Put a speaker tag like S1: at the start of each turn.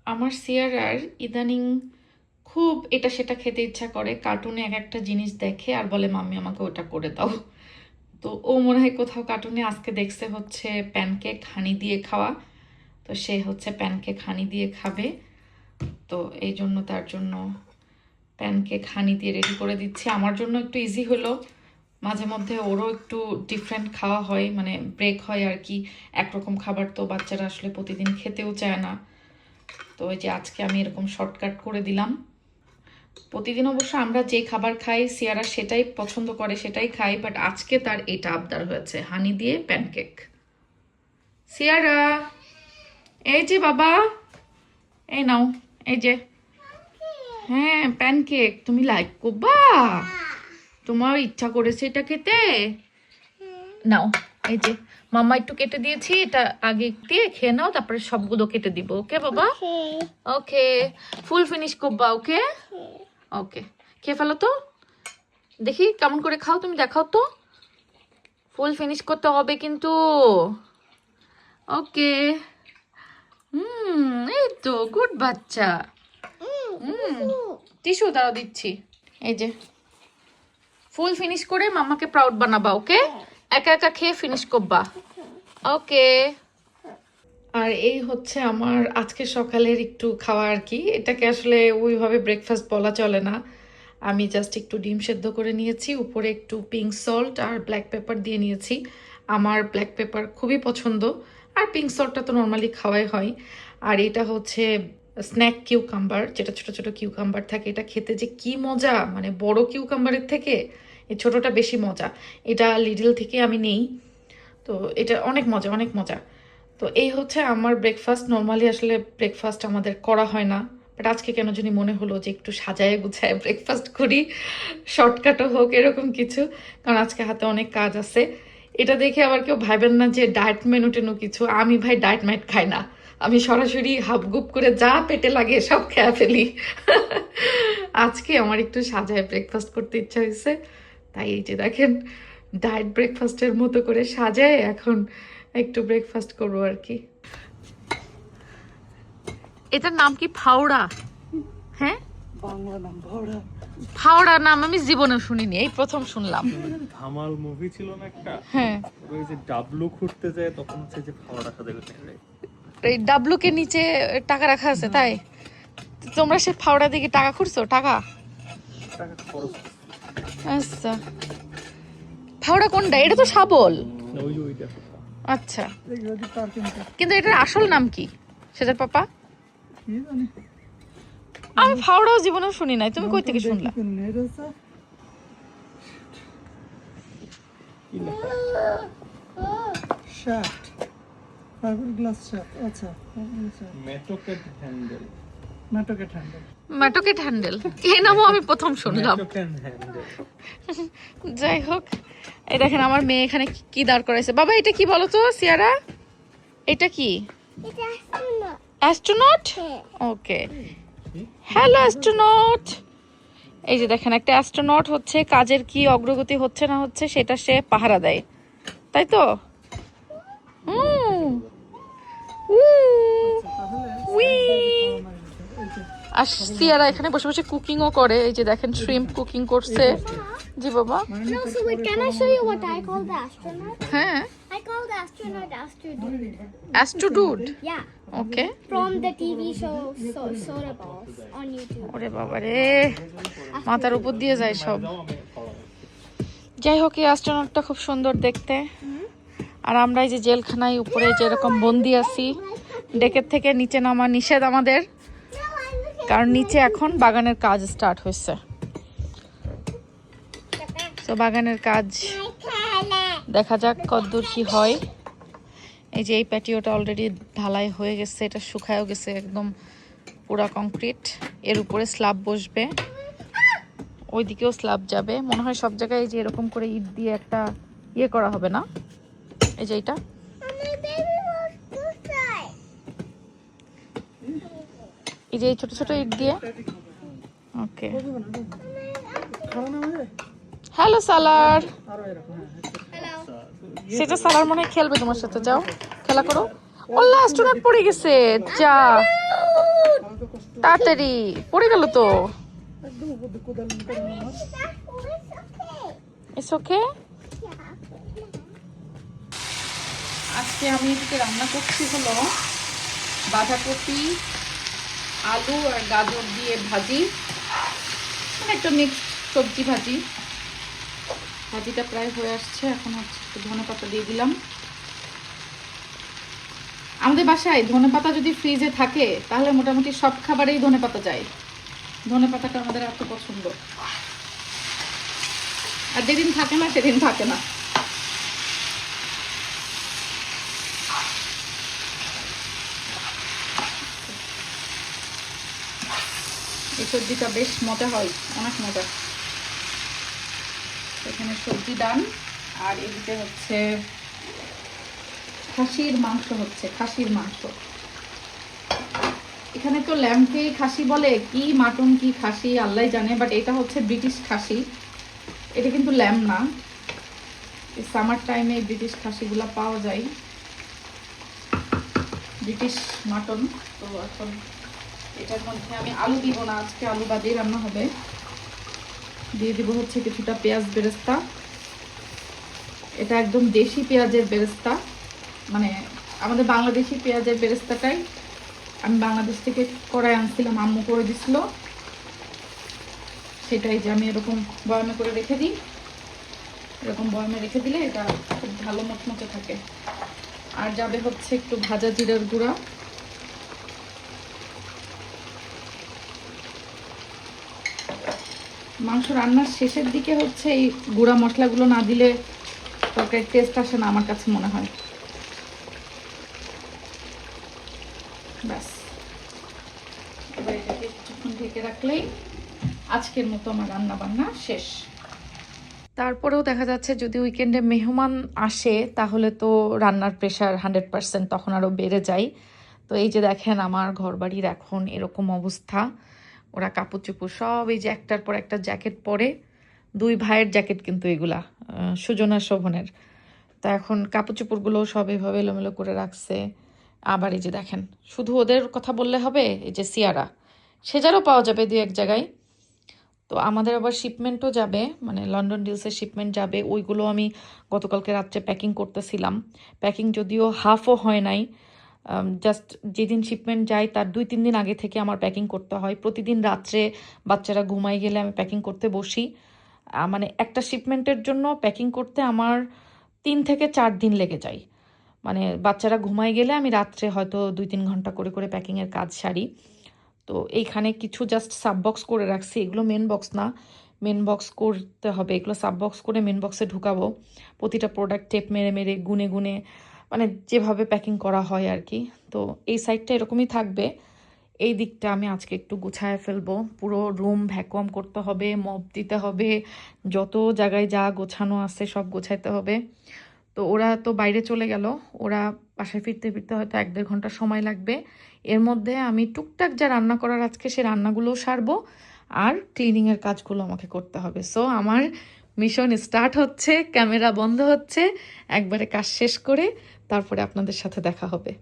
S1: আমার সিয়ারার ইদানিং খুব এটা সেটা খেতে ইচ্ছা করে, কার্টুনে এক একটা জিনিস দেখে আর বলে মাম্মি আমাকে ওটা করে দাও। তো ও মনে হয় কোথাও কার্টুনে আজকে দেখছে হচ্ছে প্যানকেক হানি দিয়ে খাওয়া, তো সে হচ্ছে প্যানকেক হানি দিয়ে খাবে। তো এই জন্য তার জন্য প্যানকেক হানি দিয়ে রেডি করে দিচ্ছি। আমার জন্য একটু ইজি হলো, মাঝে মধ্যে ওরও একটু ডিফারেন্ট খাওয়া হয়, মানে ব্রেক হয় আর কি। একরকম খাবার তো বাচ্চারা আসলে প্রতিদিন খেতেও চায় না। তো ওই যে আজকে আমি এরকম শর্টকাট করে দিলাম। প্রতিদিন অবশ্য আমরা যে খাবার খাই সিয়ারা সেটাই পছন্দ করে, সেটাই খাই, বাট আজকে তার এটা আবদার হয়েছে, হানি দিয়ে প্যানকেক। সিয়ারা, এই যে বাবা, এই নাও, এই যে, হ্যাঁ প্যানকেক তুমি লাইক করবা, তোমার ইচ্ছা করেছে এটা খেতে, নাও এই যে মামা একটু কেটে দিয়েছি, এটা আগে দিয়ে খেয়ে নাও, তারপরে সবগুলো কেটে দিব। ওকে বাবা, ওকে ফুল ফিনিশ করবা। ওকে ওকে, খেয়ে ফেলো তো, দেখি কেমন করে খাও তুমি, দেখাও তো, ফুল ফিনিশ করতে হবে কিন্তু। ওকে, এই তো গুড বাচ্চা। টিস্যু দাঁড়াও দিচ্ছি, এই যে ফুল ফিনিশ করে মামাকে প্রাউড বানাবা। ওকে, একা একা খেয়ে ফিনিশ করবা। ওকে। আর এই হচ্ছে আমার আজকে সকালের একটু খাওয়া আর কি। এটাকে আসলে ওইভাবে ব্রেকফাস্ট বলা চলে না। আমি জাস্ট একটু ডিম সেদ্ধ করে নিয়েছি, উপরে একটু পিঙ্ক সল্ট আর ব্ল্যাক পেপার দিয়ে নিয়েছি। আমার ব্ল্যাক পেপার খুবই পছন্দ, আর পিঙ্ক সল্টটা তো নর্মালি খাওয়াই হয়। আর এটা হচ্ছে স্ন্যাক কিউকাম্বার, যেটা ছোট ছোট কিউকাম্বার থাকে, এটা খেতে যে কি মজা, মানে বড় কিউকাম্বারের থেকে এই ছোটটা বেশি মজা। এটা লিডল থেকে আমি নেই, তো এটা অনেক মজা, অনেক মজা। তো এই হচ্ছে আমার ব্রেকফাস্ট। নর্মালি আসলে ব্রেকফাস্ট আমাদের করা হয় না, বাট আজকে কেন জানি মনে হলো যে একটু সাজায় গুছায় ব্রেকফাস্ট করি, শর্টকাটও হোক এরকম কিছু, কারণ আজকে হাতে অনেক কাজ আছে। এটা দেখে আবার কেউ ভাবেন না যে ডায়েট মেনু টেনু কিছু, আমি ভাই ডায়েট মাইট খাই না, আমি সরাসরি হাফগুপ করে যা পেটে লাগে সব খেয়ে ফেলি। আজকে আমার একটু সাজায় ব্রেকফাস্ট করতে ইচ্ছা হয়েছে, তাই এই যে দেখেন ডায়েট ব্রেকফাস্টের মতো করে সাজায় এখন একটু ব্রেকফাস্ট করবো আর কি। এটার নাম কি? ফাওড়া? হ্যাঁ,
S2: বাংলা নাম ফাওড়া।
S1: ফাওড়া নাম আমি জীবনে শুনিনি, এই প্রথম শুনলাম।
S2: ধামাল মুভি ছিল না একটা,
S1: হ্যাঁ,
S2: ওই যে ডাবলু খুঁড়তে যায় তখন হচ্ছে যে ফাওড়া সাথে করে
S1: এই ডাবলুকে নিচে টাকা রাখা আছে তাই? তো তোমরা সে ফাওড়া দিকে টাকা খুঁড়ছো? টাকা?
S2: টাকা খরচ
S1: আচ্ছা, ফাওড়া কোনটা? এটা তো শাবল।
S2: ওই ওইটা
S1: আচ্ছা, কিন্তু এটার আসল নাম কি সেটার পাপা?
S2: কি জানি,
S1: আমি ফাওড়াও জীবনেও শুনি নাই, তুমি কই থেকে শুনলা?
S2: কি লেখা শাফট, ফাইবার গ্লাস শাফট। আচ্ছা, মেটোকেট হ্যান্ডেল, মেটোকেট হ্যান্ডেল,
S1: ম্যাটোকেট হ্যান্ডেল, এই নামও আমি প্রথম শুনলাম।
S2: মেটোকেট হ্যান্ডেল।
S1: যাই হোক, এই দেখেন আমার মেয়ে এখানে কি দাঁড় করাইছে। বাবা এটা কি বলো তো সিয়ারা, এটা কি? অ্যাস্ট্রোনট? ওকে, হ্যালো অ্যাস্ট্রোনট। এই যে দেখেন একটা অ্যাস্ট্রোনট হচ্ছে কাজের কি অগ্রগতি হচ্ছে না হচ্ছে সেটা সে পাহারা দেয়, তাই তো? আর সিয়ারা এখানে বসে বসে কুকিংও করে, এই যে দেখেন শ্রিম্প কুকিং করছে। জি বাবা।
S3: No, so wait, can I show you what I call the astronaut?
S1: হ্যাঁ,
S3: I call the astronaut Astrodude.
S1: অ্যাস্ট্রোডুড।
S3: Yeah,
S1: okay.
S3: from the TV show Soda Balls on YouTube.
S1: ওরে বাবা রে, মাথার উপর দিয়ে যায় সব। যাই হোক, এই অ্যাস্ট্রোনটটা খুব সুন্দর দেখতে। আর আমরা এই যে জেলখানায় উপরে যেরকম বন্দি আছি, ডেকের থেকে নিচে নামা নিষেধ আমাদের, কারণ নিচে এখন বাগানের কাজ স্টার্ট হয়েছে। তো বাগানের কাজ দেখা যাক কতদূর কি হয়। এই যে এই প্যাটিওটা অলরেডি ঢালাই হয়ে গেছে, এটা শুকায়ও গেছে একদম পুরা কংক্রিট। এর উপরে স্ল্যাব বসবে, ওইদিকেও স্ল্যাব যাবে মনে হয়। সব জায়গায় এই যে এরকম করে ইট দিয়ে একটা ইয়ে করা হবে না, এই যে এটা। এই যে ছোট ছোট ইট দিয়ে। ওকে, হ্যালো সালার। সেটা সালার মনে হয় খেলবে তোমার সাথে, যাও খেলা করো। ওল্লা অ্যাস্ট্রোনট পড়ে গেছে, যা তাড়াতাড়ি পড়ে গেল তো।
S2: একদম উপর দিয়ে কোদাল নিতে হবে না।
S1: It's okay. আজকে আমি এদিকে রান্না করছি হলো বাঁধাকপি, আলু আর গাজর দিয়ে ভাজি, মানে একটা মিক্সড সবজি ভাজি। ভাজিটা প্রায় হয়ে আসছে, এখন হচ্ছে একটু ধনেপাতা দিয়ে দিলাম। আমাদের বাসায় ধনেপাতা যদি ফ্রিজে থাকে তাহলে মোটামুটি সব খাবারেই ধনেপাতা যায়। ধনেপাতাটা আমাদের এত পছন্দ, আর যেদিন থাকে না সেদিন থাকে না। এই সবজিটা বেশ মজা হয়, অনেক মজা। এখানে সবজি ডান, আর এদিকে হচ্ছে খাসির মাংস, হচ্ছে খাসির মাংস। এখানে তো ল্যাম্পকে খাসি বলে, কি মাটন কি খাসি আল্লাহ জানে, বাট এটা হচ্ছে ব্রিটিশ খাসি, এটা কিন্তু ল্যাম্প না। এই সামার টাইমে ব্রিটিশ খাসিগুলো পাওয়া যায়, ব্রিটিশ মাটন। তো এখন এটার মধ্যে আমি আলু দিব না, আজকে আলু বাদে রান্না হবে। দিয়ে দিব হচ্ছে কিছুটা পেঁয়াজ বেরেস্তা, এটা একদম দেশি পেঁয়াজের বেরেস্তা, মানে আমাদের বাংলাদেশি পেঁয়াজের বেরেস্তাটাই আমি বাংলাদেশ থেকে করাই আনছিলাম, আম্মু করে দিছিল সেটাই, যে আমি এরকম বয়ামে করে রেখে দিই। এরকম বয়ামে রেখে দিলে এটা খুব ভালো মচমচে থাকে। আর যাবে হচ্ছে একটু ভাজা জিরার গুঁড়া, মাংস রান্নার শেষের দিকে হচ্ছে এই গুঁড়া মশলাগুলো না দিলে তরকারির টেস্ট আসে না আমার কাছে মনে হয়। ব্যাস, এবার এটাকে কিছুক্ষণ ঢেকে রাখলেই আজকের মতো আমার রান্না বান্না শেষ। তারপরেও দেখা যাচ্ছে যদি উইকেন্ডে মেহমান আসে তাহলে তো রান্নার প্রেশার 100% তখন আরও বেড়ে যায়। তো এই যে দেখেন আমার ঘরবাড়ির এখন এরকম অবস্থা, ওরা কাপড় চোপড় সব এই যে একটার পর একটা জ্যাকেট পরে, দুই ভাইয়ের জ্যাকেট কিন্তু এগুলা, সুজন আর শোভনের। তা এখন কাপড় চোপড়গুলো সব এভাবে এলোমেলো করে রাখছে। আবার এই যে দেখেন, শুধু ওদের কথা বললে হবে, এই যে সিয়ারা সেজারও পাওয়া যাবে দুই এক জায়গায়। তো আমাদের আবার শিপমেন্টও যাবে, মানে লন্ডন ডিলসের শিপমেন্ট যাবে, ওইগুলো আমি গতকালকে রাত্রে প্যাকিং করতেছিলাম। প্যাকিং যদিও হাফও হয় নাই, জাস্ট যেদিন শিপমেন্ট যায় তার 2-3 দিন আগে থেকে আমার প্যাকিং করতে হয়। প্রতিদিন রাত্রে বাচ্চারা ঘুমাই গেলে আমি প্যাকিং করতে বসি। মানে একটা শিপমেন্টের জন্য প্যাকিং করতে আমার 3 থেকে 4 দিন লেগে যায়। মানে বাচ্চারা ঘুমাই গেলে আমি রাত্রে হয়তো 2-3 ঘন্টা করে করে প্যাকিংয়ের কাজ সারি। তো এইখানে কিছু জাস্ট সাব বক্স করে রাখছি, এগুলো মেন বক্স না, মেন বক্স করতে হবে, এগুলো সাব বক্স করে মেন বক্সে ঢুকাবো। প্রতিটা প্রোডাক্ট টেপ মেরে মেরে গুনে গুনে, মানে যেভাবে প্যাকিং করা হয় আর কি। তো এই সাইডটা এরকমই থাকবে, এই দিকটা আমি আজকে একটু গুছায় ফেলবো। পুরো রুম ভ্যাকুয়াম করতে হবে, মপ দিতে হবে, যত জায়গায় যা গোছানো আছে সব গোছাইতে হবে। তো ওরা তো বাইরে চলে গেল, ওরা বাসায় ফিরতে ফিরতে হয়তো 1-1.5 ঘন্টা সময় লাগবে। এর মধ্যে আমি টুকটাক যা রান্না করার আজকে সে রান্নাগুলোও সারবো, আর ক্লিনিংয়ের কাজগুলো আমাকে করতে হবে। সো আমার মিশন স্টার্ট হচ্ছে, ক্যামেরা বন্ধ হচ্ছে, একবারে কাজ শেষ করে তারপরে আপনাদের সাথে দেখা হবে।